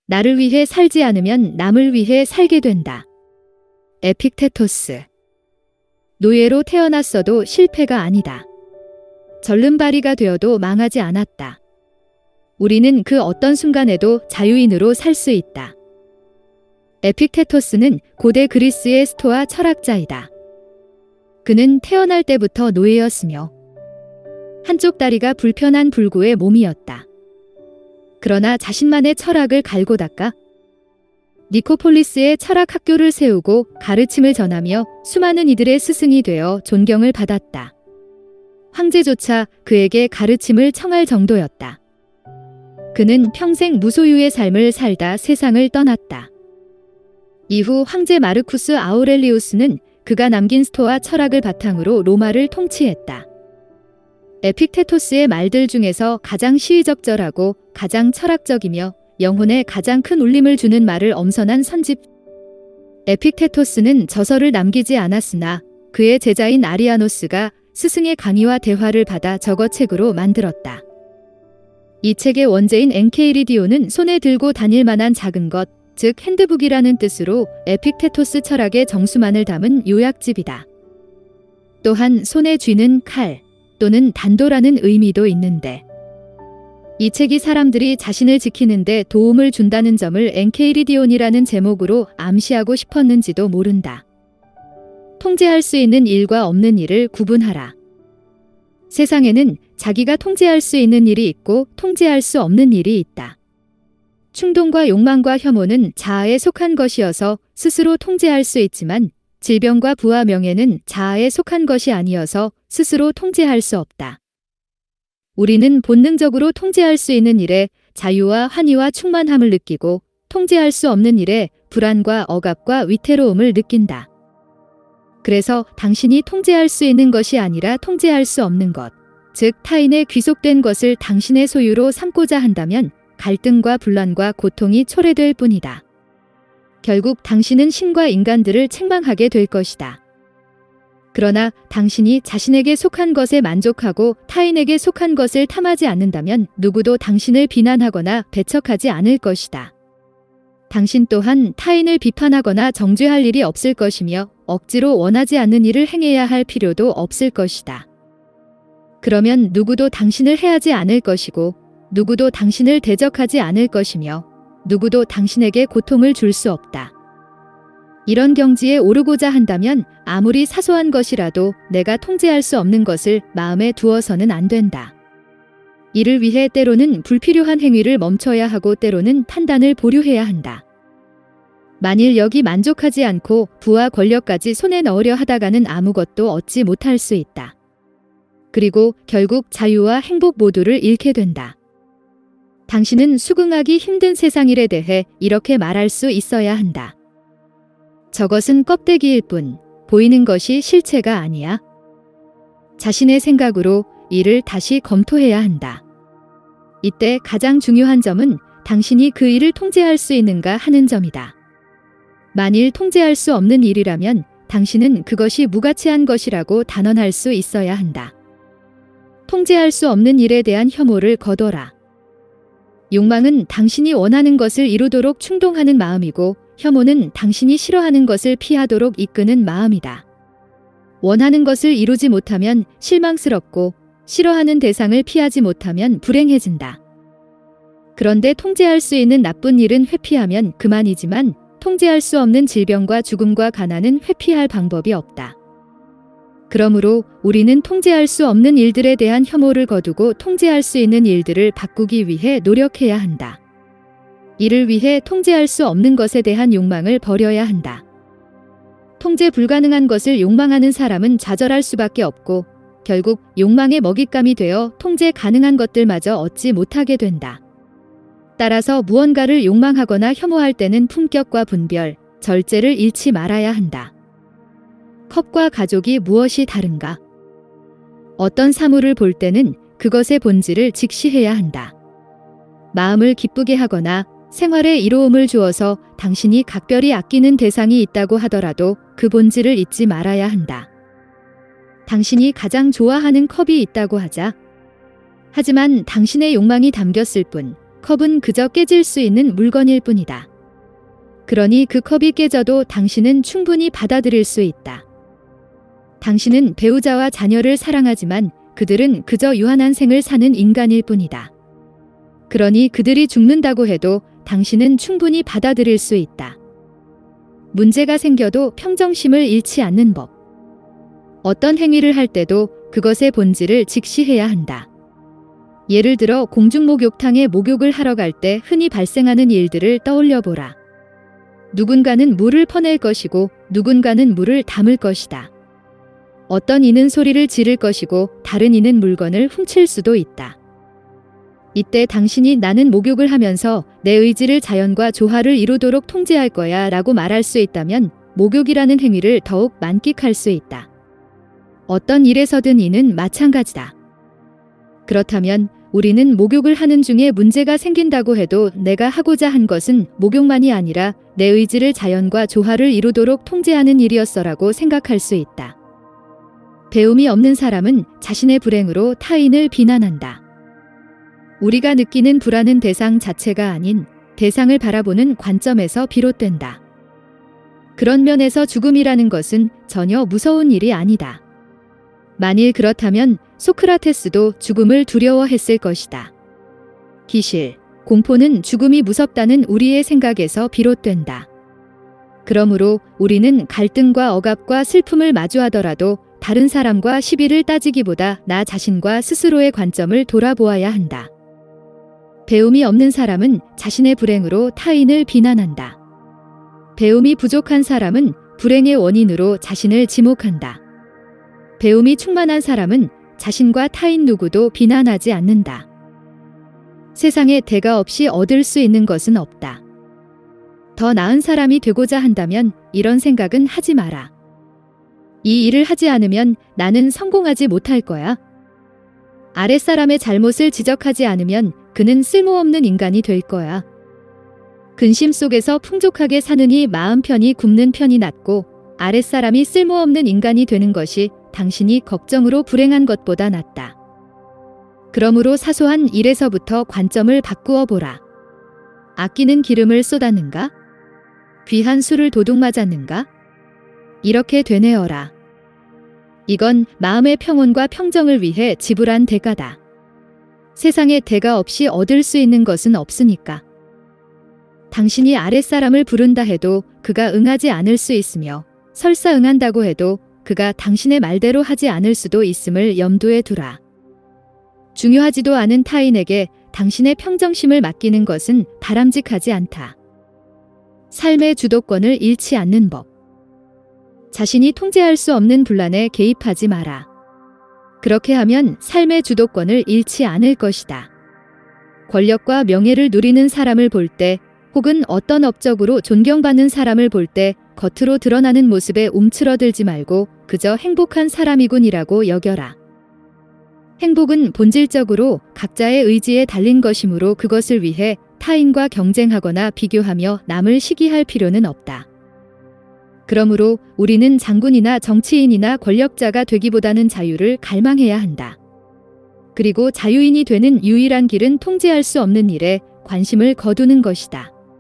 나를 위해 살지 않으면 남을 위해 살게 된다. 에픽테토스. 노예로 태어났어도 실패가 아니다. 절름발이가 되어도 망하지 않았다. 우리는 그 어떤 순간에도 자유인으로 살 수 있다. 에픽테토스는 고대 그리스의 스토아 철학자이다. 그는 태어날 때부터 노예였으며 한쪽 다리가 불편한 불구의 몸이었다. 그러나 자신만의 철학을 갈고 닦아 니코폴리스에 철학 학교를 세우고 가르침을 전하며 수많은 이들의 스승이 되어 존경을 받았다. 황제조차 그에게 가르침을 청할 정도였다. 그는 평생 무소유의 삶을 살다 세상을 떠났다. 이후 황제 마르쿠스 아우렐리우스는 그가 남긴 스토아 철학을 바탕으로 로마를 통치했다. 에픽테토스의 말들 중에서 가장 시의적절하고 가장 철학적이며 영혼에 가장 큰 울림을 주는 말을 엄선한 선집. 에픽테토스는 저서를 남기지 않았으나 그의 제자인 아리아노스가 스승의 강의와 대화를 받아 적어책으로 만들었다. 이 책의 원제인 엔케이리디오는 손에 들고 다닐 만한 작은 것, 즉 핸드북이라는 뜻으로 에픽테토스 철학의 정수만을 담은 요약집이다. 또한 손에 쥐는 칼 또는 단도라는 의미도 있는데 이 책이 사람들이 자신을 지키는데 도움을 준다는 점을 엔케이리디온이라는 제목으로 암시하고 싶었는지도 모른다. 통제할 수 있는 일과 없는 일을 구분하라. 세상에는 자기가 통제할 수 있는 일이 있고 통제할 수 없는 일이 있다. 충동과 욕망과 혐오는 자아에 속한 것이어서 스스로 통제할 수 있지만 질병과 부와 명예는 자아에 속한 것이 아니어서 스스로 통제할 수 없다. 우리는 본능적으로 통제할 수 있는 일에 자유와 환희와 충만함을 느끼고 통제할 수 없는 일에 불안과 억압과 위태로움을 느낀다. 그래서 당신이 통제할 수 있는 것이 아니라 통제할 수 없는 것, 즉 타인의 귀속된 것을 당신의 소유로 삼고자 한다면 갈등과 분란과 고통이 초래될 뿐이다. 결국 당신은 신과 인간들을 책망하게 될 것이다. 그러나 당신이 자신에게 속한 것에 만족하고 타인에게 속한 것을 탐하지 않는다면 누구도 당신을 비난하거나 배척하지 않을 것이다. 당신 또한 타인을 비판하거나 정죄할 일이 없을 것이며 억지로 원하지 않는 일을 행해야 할 필요도 없을 것이다. 그러면 누구도 당신을 해하지 않을 것이고 누구도 당신을 대적하지 않을 것이며 누구도 당신에게 고통을 줄 수 없다. 이런 경지에 오르고자 한다면 아무리 사소한 것이라도 내가 통제할 수 없는 것을 마음에 두어서는 안 된다. 이를 위해 때로는 불필요한 행위를 멈춰야 하고 때로는 판단을 보류해야 한다. 만일 여기 만족하지 않고 부와 권력까지 손에 넣으려 하다가는 아무것도 얻지 못할 수 있다. 그리고 결국 자유와 행복 모두를 잃게 된다. 당신은 수긍하기 힘든 세상일에 대해 이렇게 말할 수 있어야 한다. 저것은 껍데기일 뿐 보이는 것이 실체가 아니야. 자신의 생각으로 이를 다시 검토해야 한다. 이때 가장 중요한 점은 당신이 그 일을 통제할 수 있는가 하는 점이다. 만일 통제할 수 없는 일이라면 당신은 그것이 무가치한 것이라고 단언할 수 있어야 한다. 통제할 수 없는 일에 대한 혐오를 거둬라. 욕망은 당신이 원하는 것을 이루도록 충동하는 마음이고 혐오는 당신이 싫어하는 것을 피하도록 이끄는 마음이다. 원하는 것을 이루지 못하면 실망스럽고 싫어하는 대상을 피하지 못하면 불행해진다. 그런데 통제할 수 있는 나쁜 일은 회피하면 그만이지만 통제할 수 없는 질병과 죽음과 가난은 회피할 방법이 없다. 그러므로 우리는 통제할 수 없는 일들에 대한 혐오를 거두고 통제할 수 있는 일들을 바꾸기 위해 노력해야 한다. 이를 위해 통제할 수 없는 것에 대한 욕망을 버려야 한다. 통제 불가능한 것을 욕망하는 사람은 좌절할 수밖에 없고 결국 욕망의 먹잇감이 되어 통제 가능한 것들마저 얻지 못하게 된다. 따라서 무언가를 욕망하거나 혐오할 때는 품격과 분별, 절제를 잃지 말아야 한다. 컵과 가족이 무엇이 다른가? 어떤 사물을 볼 때는 그것의 본질을 직시해야 한다. 마음을 기쁘게 하거나 생활에 이로움을 주어서 당신이 각별히 아끼는 대상이 있다고 하더라도 그 본질을 잊지 말아야 한다. 당신이 가장 좋아하는 컵이 있다고 하자. 하지만 당신의 욕망이 담겼을 뿐 컵은 그저 깨질 수 있는 물건일 뿐이다. 그러니 그 컵이 깨져도 당신은 충분히 받아들일 수 있다. 당신은 배우자와 자녀를 사랑하지만 그들은 그저 유한한 생을 사는 인간일 뿐이다. 그러니 그들이 죽는다고 해도 당신은 충분히 받아들일 수 있다. 문제가 생겨도 평정심을 잃지 않는 법. 어떤 행위를 할 때도 그것의 본질을 직시해야 한다. 예를 들어 공중목욕탕에 목욕을 하러 갈 때 흔히 발생하는 일들을 떠올려 보라. 누군가는 물을 퍼낼 것이고 누군가는 물을 담을 것이다. 어떤 이는 소리를 지를 것이고 다른 이는 물건을 훔칠 수도 있다. 이때 당신이 나는 목욕을 하면서 내 의지를 자연과 조화를 이루도록 통제할 거야 라고 말할 수 있다면 목욕이라는 행위를 더욱 만끽할 수 있다. 어떤 일에서든 이는 마찬가지다. 그렇다면 우리는 목욕을 하는 중에 문제가 생긴다고 해도 내가 하고자 한 것은 목욕만이 아니라 내 의지를 자연과 조화를 이루도록 통제하는 일이었어라고 생각할 수 있다. 배움이 없는 사람은 자신의 불행으로 타인을 비난한다. 우리가 느끼는 불안은 대상 자체가 아닌 대상을 바라보는 관점에서 비롯된다. 그런 면에서 죽음이라는 것은 전혀 무서운 일이 아니다. 만일 그렇다면 소크라테스도 죽음을 두려워했을 것이다. 기실, 공포는 죽음이 무섭다는 우리의 생각에서 비롯된다. 그러므로 우리는 갈등과 억압과 슬픔을 마주하더라도 다른 사람과 시비를 따지기보다 나 자신과 스스로의 관점을 돌아보아야 한다. 배움이 없는 사람은 자신의 불행으로 타인을 비난한다. 배움이 부족한 사람은 불행의 원인으로 자신을 지목한다. 배움이 충만한 사람은 자신과 타인 누구도 비난하지 않는다. 세상에 대가 없이 얻을 수 있는 것은 없다. 더 나은 사람이 되고자 한다면 이런 생각은 하지 마라. 이 일을 하지 않으면 나는 성공하지 못할 거야. 아랫사람의 잘못을 지적하지 않으면 그는 쓸모없는 인간이 될 거야. 근심 속에서 풍족하게 사느니 마음 편히 굶는 편이 낫고 아랫사람이 쓸모없는 인간이 되는 것이 당신이 걱정으로 불행한 것보다 낫다. 그러므로 사소한 일에서부터 관점을 바꾸어 보라. 아끼는 기름을 쏟았는가? 귀한 술을 도둑맞았는가? 이렇게 되뇌어라. 이건 마음의 평온과 평정을 위해 지불한 대가다. 세상에 대가 없이 얻을 수 있는 것은 없으니까. 당신이 아랫사람을 부른다 해도 그가 응하지 않을 수 있으며 설사 응한다고 해도 그가 당신의 말대로 하지 않을 수도 있음을 염두에 두라. 중요하지도 않은 타인에게 당신의 평정심을 맡기는 것은 바람직하지 않다. 삶의 주도권을 잃지 않는 법. 자신이 통제할 수 없는 분란에 개입하지 마라. 그렇게 하면 삶의 주도권을 잃지 않을 것이다. 권력과 명예를 누리는 사람을 볼 때, 혹은 어떤 업적으로 존경받는 사람을 볼 때 겉으로 드러나는 모습에 움츠러들지 말고 그저 행복한 사람이군이라고 여겨라. 행복은 본질적으로 각자의 의지에 달린 것이므로 그것을 위해 타인과 경쟁하거나 비교하며 남을 시기할 필요는 없다. 그러므로 우리는 장군이나 정치인이나 권력자가 되기보다는 자유를 갈망해야 한다. 그리고 자유인이 되는 유일한 길은 통제할 수 없는 일에 관심을 거두는 것이다.